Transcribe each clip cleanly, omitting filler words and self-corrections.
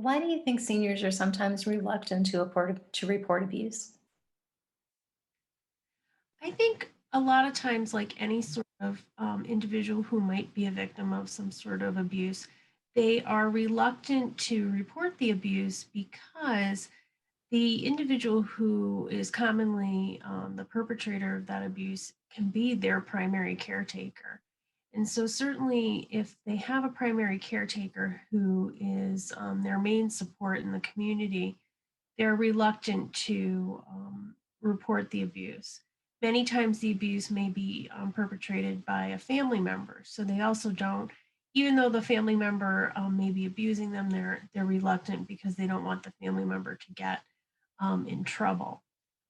Why do you think seniors are sometimes reluctant to report abuse? I think a lot of times, like any sort of individual who might be a victim of some sort of abuse, they are reluctant to report the abuse because the individual who is commonly the perpetrator of that abuse can be their primary caretaker. And so, certainly, if they have a primary caretaker who is their main support in the community, they're reluctant to report the abuse. Many times the abuse may be perpetrated by a family member, so they also don't. Even though the family member may be abusing them, they're reluctant because they don't want the family member to get in trouble.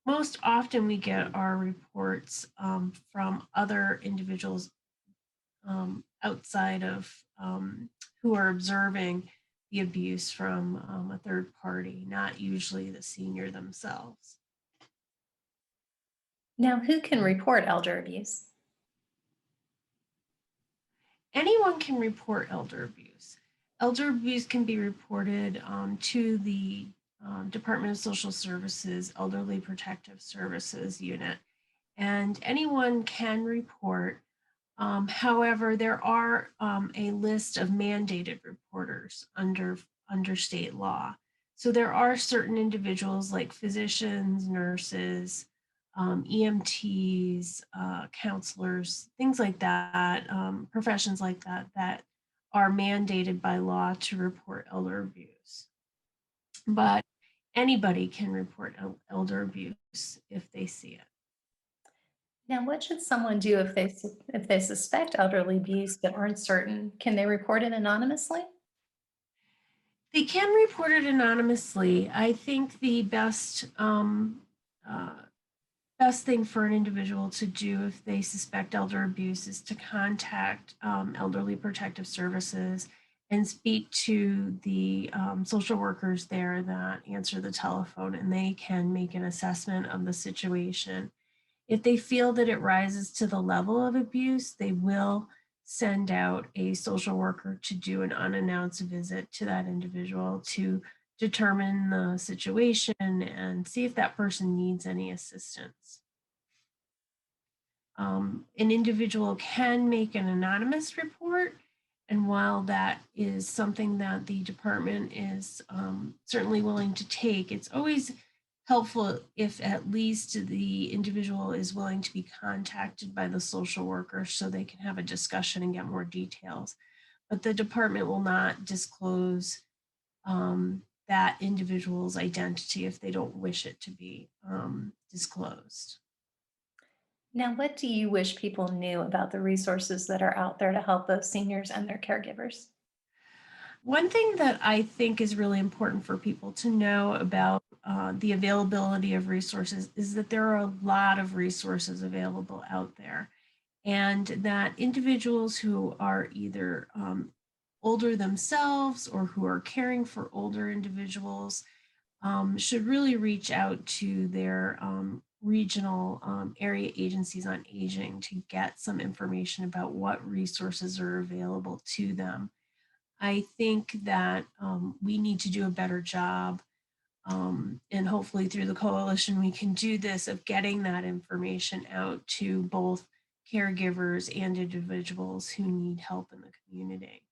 Most often, we get our reports from other individuals outside of who are observing the abuse from a third party, not usually the senior themselves. Now, who can report elder abuse? Anyone can report elder abuse. Elder abuse can be reported to the Department of Social Services Elderly Protective Services Unit, and anyone can report. However, there are a list of mandated reporters under state law. So there are certain individuals like physicians, nurses, EMTs, counselors, things like that, professions like that, that are mandated by law to report elder abuse. But anybody can report elder abuse if they see it. Now, what should someone do if they suspect elderly abuse but aren't certain? Can they report it anonymously? They can report it anonymously. I think the uh, best thing for an individual to do if they suspect elder abuse is to contact Elderly Protective Services and speak to the social workers there that answer the telephone, and they can make an assessment of the situation. If they feel that it rises to the level of abuse, they will send out a social worker to do an unannounced visit to that individual to determine the situation and see if that person needs any assistance. An individual can make an anonymous report, and while that is something that the department is certainly willing to take, it's always helpful if at least the individual is willing to be contacted by the social worker so they can have a discussion and get more details. But the department will not disclose that individual's identity if they don't wish it to be disclosed. Now, what do you wish people knew about the resources that are out there to help both seniors and their caregivers? One thing that I think is really important for people to know about the availability of resources is that there are a lot of resources available out there, and that individuals who are either older themselves or who are caring for older individuals should really reach out to their regional area agencies on aging to get some information about what resources are available to them. I think that we need to do a better job, and hopefully through the coalition, we can do this of getting that information out to both caregivers and individuals who need help in the community.